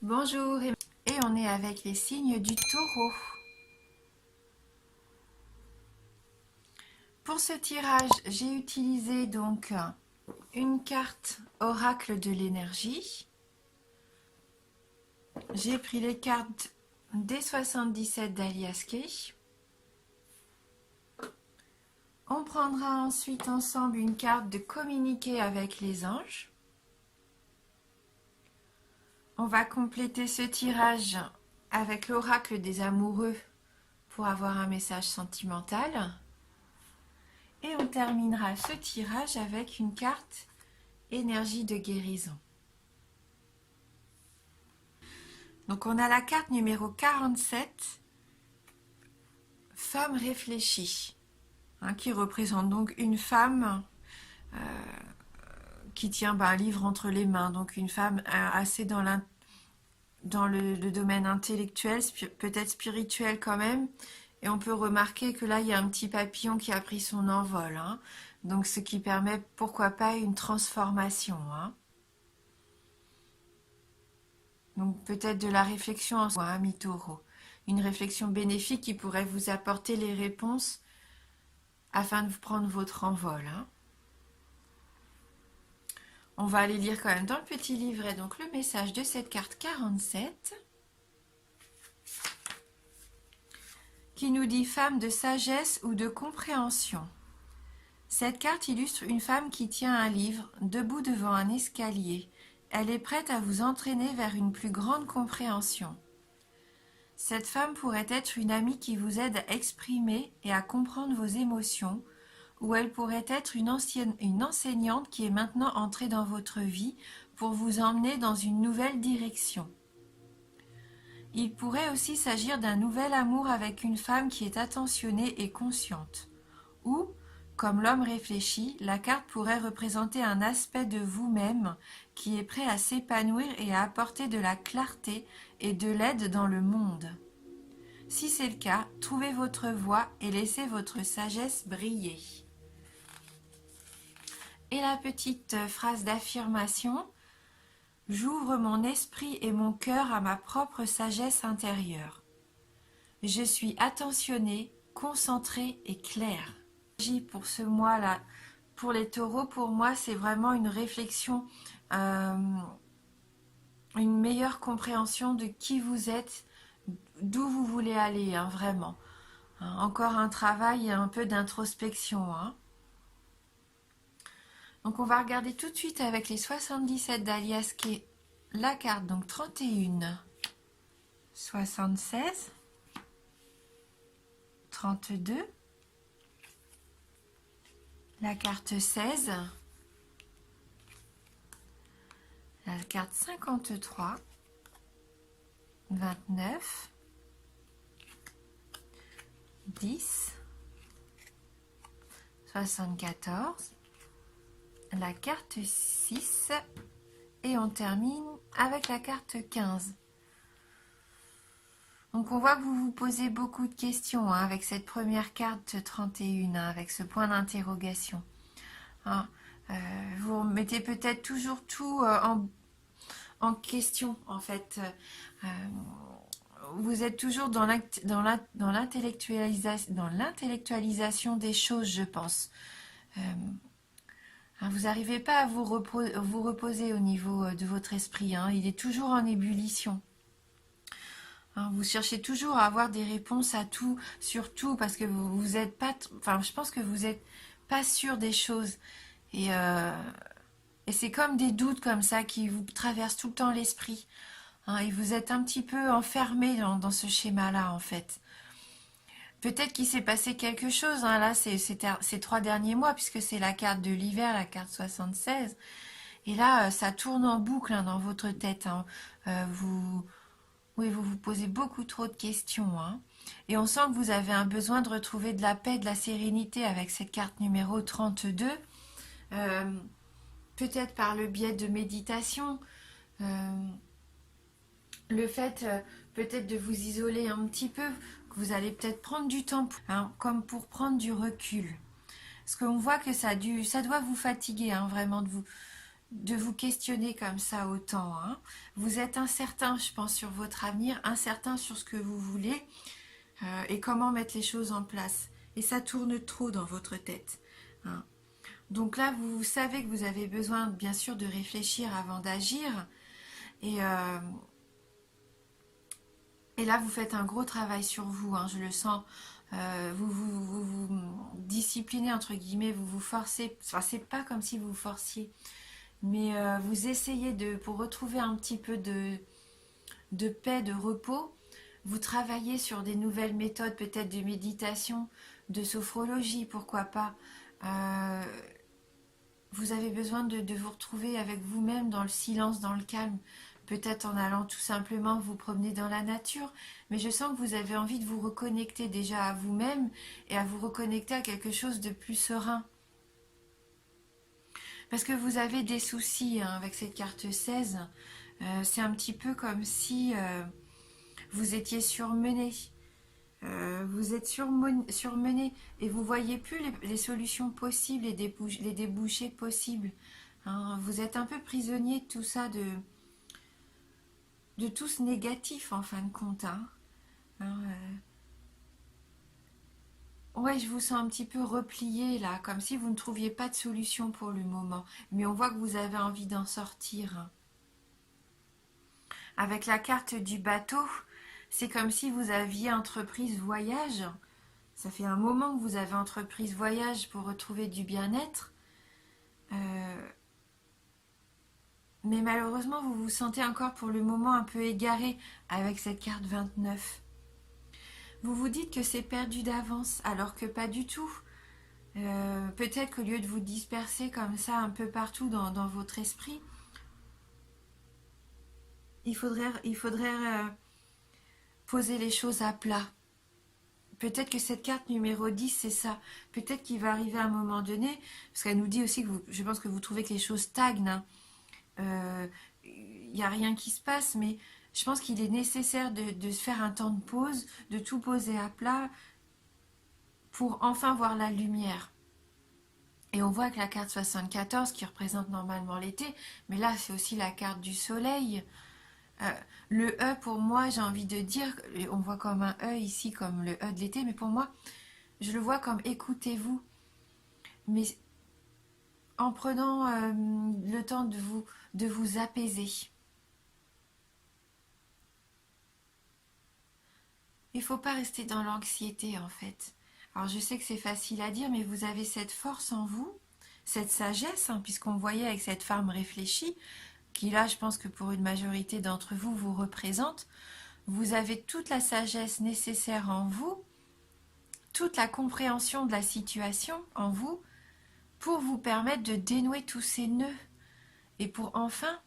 Bonjour, et on est avec les signes du taureau. Pour ce tirage, j'ai utilisé donc une carte oracle de l'énergie. J'ai pris les cartes des 77 d'Alias Kay. On prendra ensuite ensemble une carte de communiquer avec les anges. On va compléter ce tirage avec l'oracle des amoureux pour avoir un message sentimental. Et on terminera ce tirage avec une carte énergie de guérison. Donc on a la carte numéro 47, femme réfléchie, qui représente donc une femme qui tient un livre entre les mains, donc une femme assez dans le domaine intellectuel, peut-être spirituel quand même. Et on peut remarquer que là, il y a un petit papillon qui a pris son envol. Donc, ce qui permet, pourquoi pas, une transformation. Donc, peut-être de la réflexion en soi, mi-taureau. Une réflexion bénéfique qui pourrait vous apporter les réponses afin de vous prendre votre envol. On va aller lire quand même dans le petit livret donc le message de cette carte 47. Qui nous dit femme de sagesse ou de compréhension. Cette carte illustre une femme qui tient un livre, debout devant un escalier. Elle est prête à vous entraîner vers une plus grande compréhension. Cette femme pourrait être une amie qui vous aide à exprimer et à comprendre vos émotions, ou elle pourrait être une enseignante qui est maintenant entrée dans votre vie pour vous emmener dans une nouvelle direction. Il pourrait aussi s'agir d'un nouvel amour avec une femme qui est attentionnée et consciente. Ou, comme l'homme réfléchi, la carte pourrait représenter un aspect de vous-même qui est prêt à s'épanouir et à apporter de la clarté et de l'aide dans le monde. Si c'est le cas, trouvez votre voie et laissez votre sagesse briller. Et la petite phrase d'affirmation: j'ouvre mon esprit et mon cœur à ma propre sagesse intérieure. Je suis attentionnée, concentrée et claire. Pour ce mois-là, pour les taureaux, pour moi, c'est vraiment une réflexion, une meilleure compréhension de qui vous êtes, d'où vous voulez aller, vraiment. Encore un travail et un peu d'introspection. Donc on va regarder tout de suite avec les 77 d'Alias qui est la carte, donc 31, 76, 32, la carte 16, la carte 53, 29, 10, 74, la carte 6 et on termine avec la carte 15. Donc on voit que vous vous posez beaucoup de questions avec cette première carte 31, avec ce point d'interrogation. Vous mettez peut-être toujours tout en question en fait. Vous êtes toujours dans l'intellectualisation des choses, je pense. Vous n'arrivez pas à vous reposer au niveau de votre esprit. Il est toujours en ébullition. Vous cherchez toujours à avoir des réponses à tout, sur tout, parce que vous êtes pas... Enfin, je pense que vous n'êtes pas sûr des choses. Et c'est comme des doutes comme ça qui vous traversent tout le temps l'esprit. Et vous êtes un petit peu enfermé dans ce schéma-là, en fait. Peut-être qu'il s'est passé quelque chose, là, ces 3 derniers mois, puisque c'est la carte de l'hiver, la carte 76. Et là, ça tourne en boucle dans votre tête. Vous vous posez beaucoup trop de questions. Et on sent que vous avez un besoin de retrouver de la paix, de la sérénité avec cette carte numéro 32. Peut-être par le biais de méditation. Le fait peut-être de vous isoler un petit peu, que vous allez peut-être prendre du temps, comme pour prendre du recul. Parce qu'on voit que ça doit vous fatiguer, vraiment, de vous questionner comme ça autant, hein. Vous êtes incertain, je pense, sur votre avenir, incertain sur ce que vous voulez et comment mettre les choses en place. Et ça tourne trop dans votre tête, hein. Donc là, vous savez que vous avez besoin, bien sûr, de réfléchir avant d'agir. Et, euh, et là, vous faites un gros travail sur vous, hein, je le sens. Vous disciplinez, entre guillemets, vous vous forcez. Enfin, c'est pas comme si vous vous forciez. Mais vous essayez pour retrouver un petit peu de paix, de repos. Vous travaillez sur des nouvelles méthodes, peut-être de méditation, de sophrologie, pourquoi pas. Euh, vous avez besoin de vous retrouver avec vous-même dans le silence, dans le calme. Peut-être en allant tout simplement vous promener dans la nature. Mais je sens que vous avez envie de vous reconnecter déjà à vous-même et à vous reconnecter à quelque chose de plus serein. Parce que vous avez des soucis, hein, avec cette carte 16. C'est un petit peu comme si vous étiez surmené. Vous êtes surmené et vous voyez plus les solutions possibles et les débouchés possibles, hein. Vous êtes un peu prisonnier de tout ça, de tout ce négatif en fin de compte, hein. Hein, ouais, je vous sens un petit peu replié là, comme si vous ne trouviez pas de solution pour le moment. Mais on voit que vous avez envie d'en sortir, hein. Avec la carte du bateau, c'est comme si vous aviez entrepris ce voyage. Ça fait un moment que vous avez entrepris ce voyage pour retrouver du bien-être. Euh, mais malheureusement, vous vous sentez encore pour le moment un peu égaré avec cette carte 29. Vous vous dites que c'est perdu d'avance, alors que pas du tout. Peut-être qu'au lieu de vous disperser comme ça un peu partout dans votre esprit, il faudrait poser les choses à plat. Peut-être que cette carte numéro 10, c'est ça. Peut-être qu'il va arriver à un moment donné, parce qu'elle nous dit aussi que je pense que vous trouvez que les choses stagnent, hein. Il n'y a rien qui se passe, mais je pense qu'il est nécessaire de se faire un temps de pause, de tout poser à plat pour enfin voir la lumière. Et on voit que la carte 74, qui représente normalement l'été, mais là c'est aussi la carte du soleil. Le E pour moi, j'ai envie de dire, on voit comme un E ici, comme le E de l'été, mais pour moi, je le vois comme écoutez-vous, mais en prenant le temps de vous apaiser. Il ne faut pas rester dans l'anxiété en fait. Alors je sais que c'est facile à dire, mais vous avez cette force en vous, cette sagesse, hein, puisqu'on voyait avec cette femme réfléchie, qui là je pense que pour une majorité d'entre vous vous représente. Vous avez toute la sagesse nécessaire en vous, toute la compréhension de la situation en vous, pour vous permettre de dénouer tous ces nœuds et pour enfin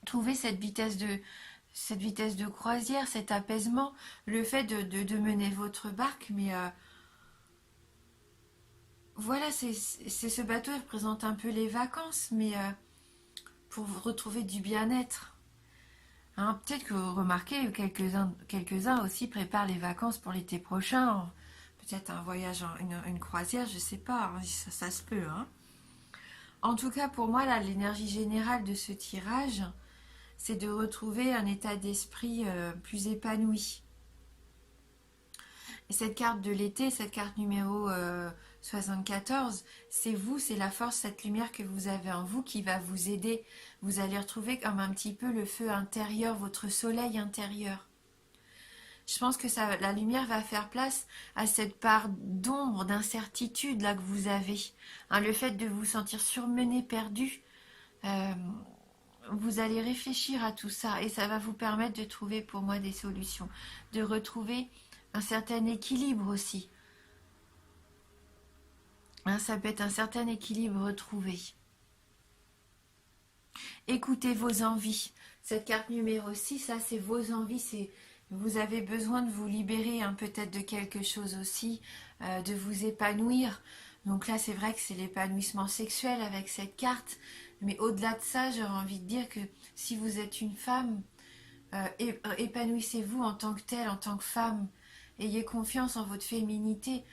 trouver cette vitesse de croisière, cet apaisement, le fait de mener votre barque. Mais voilà, c'est ce bateau, il représente un peu les vacances, mais pour vous retrouver du bien-être. Hein, peut-être que vous remarquez, quelques-uns aussi préparent les vacances pour l'été prochain. Peut-être un voyage, une croisière, je sais pas, hein, ça se peut, hein. En tout cas, pour moi, là, l'énergie générale de ce tirage, c'est de retrouver un état d'esprit plus épanoui. Et cette carte de l'été, cette carte numéro 74, c'est vous, c'est la force, cette lumière que vous avez en vous qui va vous aider. Vous allez retrouver comme un petit peu le feu intérieur, votre soleil intérieur. Je pense que la lumière va faire place à cette part d'ombre, d'incertitude là que vous avez. Hein, le fait de vous sentir surmené, perdu, vous allez réfléchir à tout ça et ça va vous permettre de trouver pour moi des solutions, de retrouver un certain équilibre aussi. Hein, ça peut être un certain équilibre retrouvé. Écoutez vos envies. Cette carte numéro 6, ça c'est vos envies, vous avez besoin de vous libérer, hein, peut-être de quelque chose aussi, de vous épanouir. Donc là c'est vrai que c'est l'épanouissement sexuel avec cette carte, mais au-delà de ça, j'aurais envie de dire que si vous êtes une femme, épanouissez-vous en tant que telle, en tant que femme. Ayez confiance en votre féminité,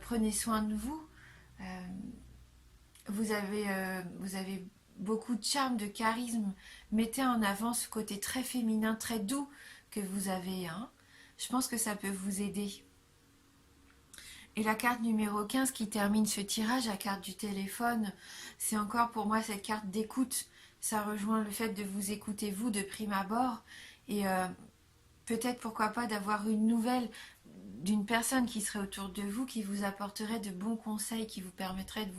prenez soin de vous. Vous avez beaucoup de charme, de charisme. Mettez en avant ce côté très féminin, très doux que vous avez, hein. Je pense que ça peut vous aider. Et la carte numéro 15 qui termine ce tirage, la carte du téléphone, c'est encore pour moi cette carte d'écoute. Ça rejoint le fait de vous écouter vous de prime abord. Et peut-être pourquoi pas d'avoir une nouvelle d'une personne qui serait autour de vous, qui vous apporterait de bons conseils, qui vous permettrait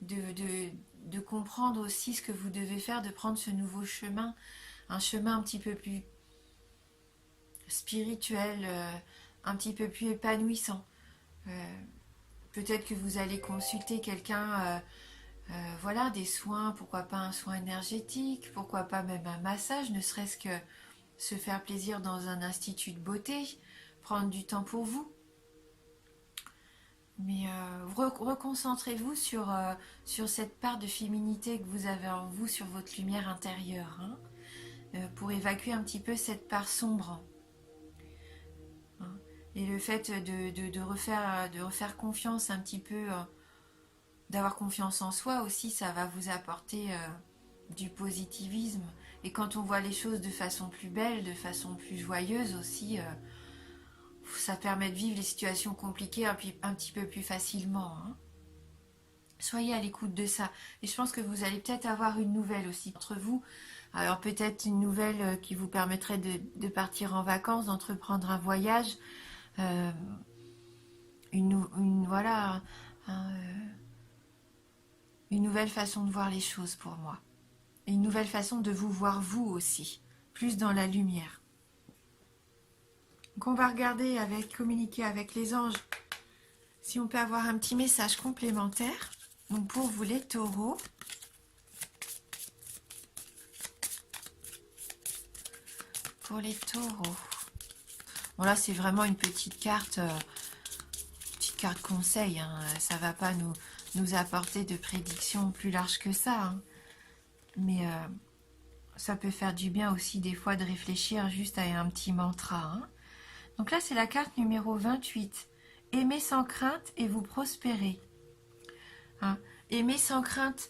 de comprendre aussi ce que vous devez faire, de prendre ce nouveau chemin, un chemin un petit peu plus spirituel, un petit peu plus épanouissant. Peut-être que vous allez consulter quelqu'un, voilà, des soins, pourquoi pas un soin énergétique, pourquoi pas même un massage, ne serait-ce que se faire plaisir dans un institut de beauté, prendre du temps pour vous. Mais reconcentrez-vous sur cette part de féminité que vous avez en vous, sur votre lumière intérieure, hein, pour évacuer un petit peu cette part sombre. Hein. Et le fait de refaire confiance un petit peu, d'avoir confiance en soi aussi, ça va vous apporter du positivisme. Et quand on voit les choses de façon plus belle, de façon plus joyeuse aussi, ça permet de vivre les situations compliquées un petit peu plus facilement, hein. Soyez à l'écoute de ça. Et je pense que vous allez peut-être avoir une nouvelle aussi entre vous. Alors peut-être une nouvelle qui vous permettrait de partir en vacances, d'entreprendre un voyage. Voilà, une nouvelle façon de voir les choses pour moi. Et une nouvelle façon de vous voir vous aussi, plus dans la lumière. Donc on va regarder communiquer avec les anges, si on peut avoir un petit message complémentaire. Donc pour vous les taureaux, bon là c'est vraiment une petite carte conseil, hein. Ça va pas nous apporter de prédictions plus larges que ça, hein. Mais ça peut faire du bien aussi des fois de réfléchir juste à un petit mantra, hein. Donc là c'est la carte numéro 28. Aimez sans crainte et vous prospérez. Hein. Aimez sans crainte,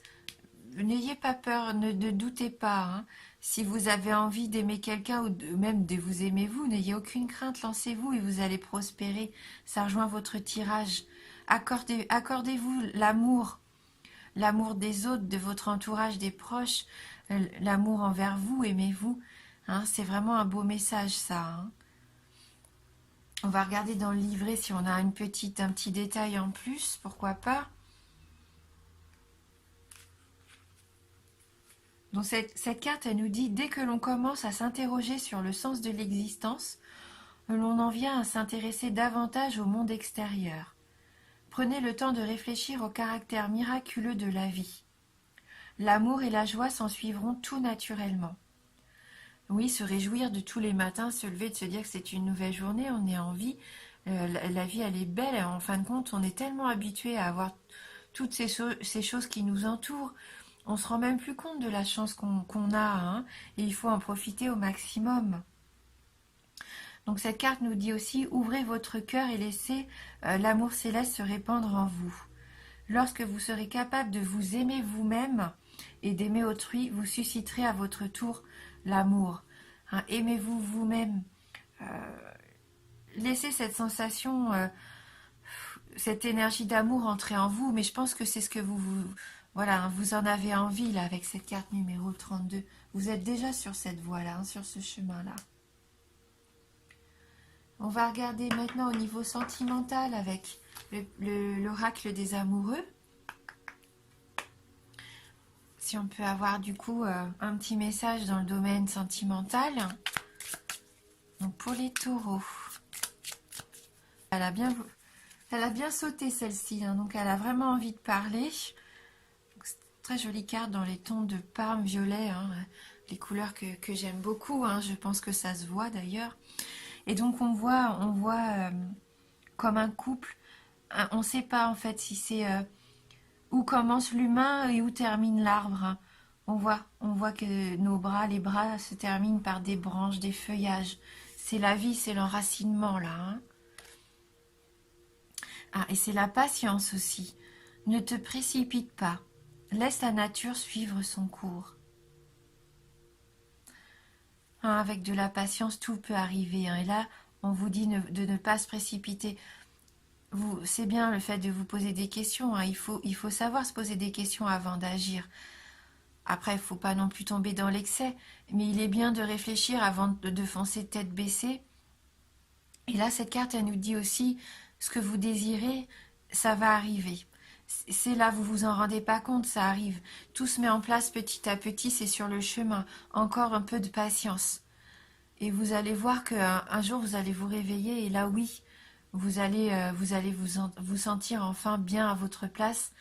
n'ayez pas peur, ne doutez pas, hein. Si vous avez envie d'aimer quelqu'un ou même de vous aimer vous, n'ayez aucune crainte, lancez-vous et vous allez prospérer. Ça rejoint votre tirage. Accordez-vous l'amour des autres, de votre entourage, des proches, l'amour envers vous, aimez-vous. Hein, c'est vraiment un beau message ça, hein. On va regarder dans le livret si on a un petit détail en plus, pourquoi pas. Donc cette carte, elle nous dit, dès que l'on commence à s'interroger sur le sens de l'existence, l'on en vient à s'intéresser davantage au monde extérieur. Prenez le temps de réfléchir au caractère miraculeux de la vie. L'amour et la joie s'en suivront tout naturellement. Oui, se réjouir de tous les matins, se lever, de se dire que c'est une nouvelle journée, on est en vie, la vie elle est belle, et en fin de compte on est tellement habitué à avoir toutes ces choses qui nous entourent, on se rend même plus compte de la chance qu'on a, hein, et il faut en profiter au maximum. Donc cette carte nous dit aussi, ouvrez votre cœur et laissez l'amour céleste se répandre en vous. Lorsque vous serez capable de vous aimer vous-même et d'aimer autrui, vous susciterez à votre tour l'amour. Hein, aimez-vous vous-même. Laissez cette sensation, cette énergie d'amour entrer en vous, mais je pense que c'est ce que voilà, hein, vous en avez envie là avec cette carte numéro 32. Vous êtes déjà sur cette voie-là, hein, sur ce chemin-là. On va regarder maintenant au niveau sentimental avec l'oracle des amoureux. Si on peut avoir du coup un petit message dans le domaine sentimental. Donc pour les taureaux. Elle a bien sauté celle-ci, hein, donc elle a vraiment envie de parler. Très jolie carte dans les tons de parme violet, hein, les couleurs que j'aime beaucoup, hein, je pense que ça se voit d'ailleurs. Et donc on voit comme un couple, on ne sait pas en fait si c'est où commence l'humain et où termine l'arbre, hein. On voit que les bras se terminent par des branches, des feuillages. C'est la vie, c'est l'enracinement là, hein. Ah, et c'est la patience aussi. Ne te précipite pas. Laisse la nature suivre son cours. Hein, avec de la patience, tout peut arriver. Hein, et là, on vous dit de ne pas se précipiter. C'est bien le fait de vous poser des questions. Hein, il faut savoir se poser des questions avant d'agir. Après, il ne faut pas non plus tomber dans l'excès, mais il est bien de réfléchir avant de foncer tête baissée. Et là, cette carte, elle nous dit aussi, ce que vous désirez, ça va arriver. C'est là, vous vous en rendez pas compte, ça arrive. Tout se met en place petit à petit, c'est sur le chemin. Encore un peu de patience. Et vous allez voir qu'un jour, vous allez vous réveiller, et là, oui, vous allez vous sentir enfin bien à votre place,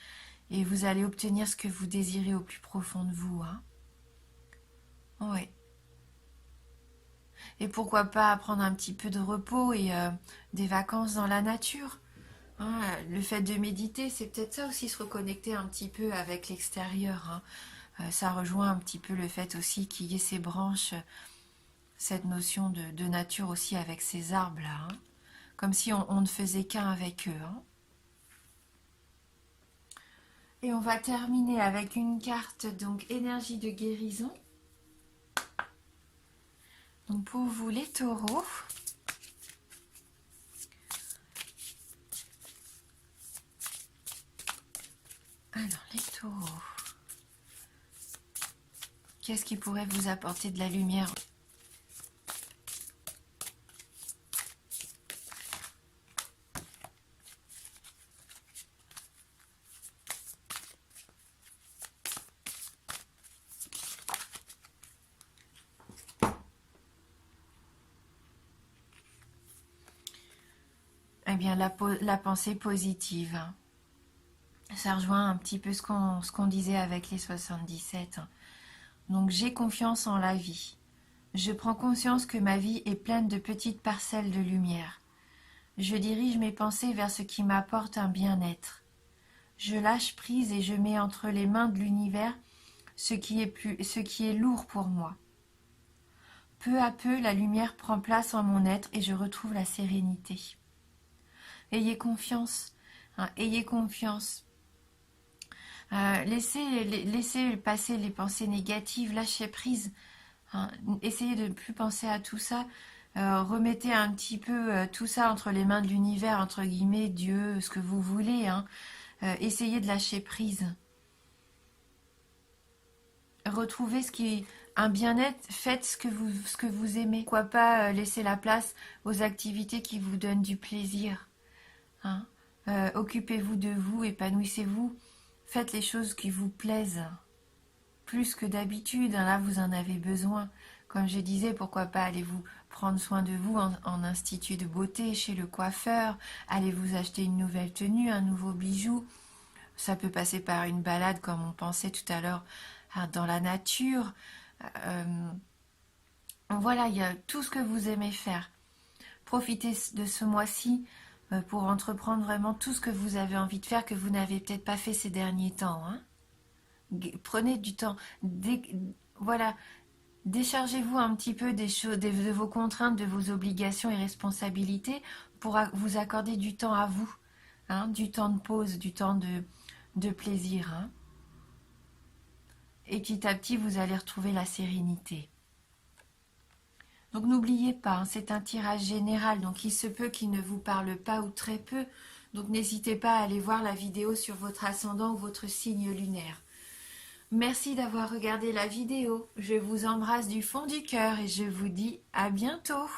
et vous allez obtenir ce que vous désirez au plus profond de vous. Hein. Ouais. Et pourquoi pas prendre un petit peu de repos et des vacances dans la nature. Hein, le fait de méditer, c'est peut-être ça aussi, se reconnecter un petit peu avec l'extérieur. Hein. Ça rejoint un petit peu le fait aussi qu'il y ait ces branches, cette notion de nature aussi avec ces arbres-là. Hein. Comme si on ne faisait qu'un avec eux. Hein. Et on va terminer avec une carte, donc énergie de guérison. Donc pour vous les taureaux, alors les taureaux, qu'est-ce qui pourrait vous apporter de la lumière ? Eh bien la pensée positive. Hein. Ça rejoint un petit peu ce qu'on disait avec les 77. Hein. Donc j'ai confiance en la vie. Je prends conscience que ma vie est pleine de petites parcelles de lumière. Je dirige mes pensées vers ce qui m'apporte un bien-être. Je lâche prise et je mets entre les mains de l'univers ce qui est lourd pour moi. Peu à peu, la lumière prend place en mon être et je retrouve la sérénité. Ayez confiance, hein, ayez confiance. Laissez passer les pensées négatives, lâchez prise. Hein, essayez de ne plus penser à tout ça. Remettez un petit peu tout ça entre les mains de l'univers, entre guillemets, Dieu, ce que vous voulez. Hein. Essayez de lâcher prise. Retrouvez un bien-être, faites ce que vous aimez. Pourquoi pas laisser la place aux activités qui vous donnent du plaisir. Hein. Occupez-vous de vous, épanouissez-vous. Faites les choses qui vous plaisent. Plus que d'habitude, hein, là vous en avez besoin. Comme je disais, pourquoi pas allez-vous prendre soin de vous en institut de beauté, chez le coiffeur, allez vous acheter une nouvelle tenue, un nouveau bijou. Ça peut passer par une balade, comme on pensait tout à l'heure, hein, dans la nature. Voilà, il y a tout ce que vous aimez faire. Profitez de ce mois-ci pour entreprendre vraiment tout ce que vous avez envie de faire, que vous n'avez peut-être pas fait ces derniers temps. Hein. Prenez du temps. Voilà, déchargez-vous un petit peu des choses, de vos contraintes, de vos obligations et responsabilités pour vous accorder du temps à vous. Hein, du temps de pause, du temps de plaisir. Hein. Et petit à petit, vous allez retrouver la sérénité. Donc n'oubliez pas, hein, c'est un tirage général, donc il se peut qu'il ne vous parle pas ou très peu. Donc n'hésitez pas à aller voir la vidéo sur votre ascendant ou votre signe lunaire. Merci d'avoir regardé la vidéo. Je vous embrasse du fond du cœur et je vous dis à bientôt.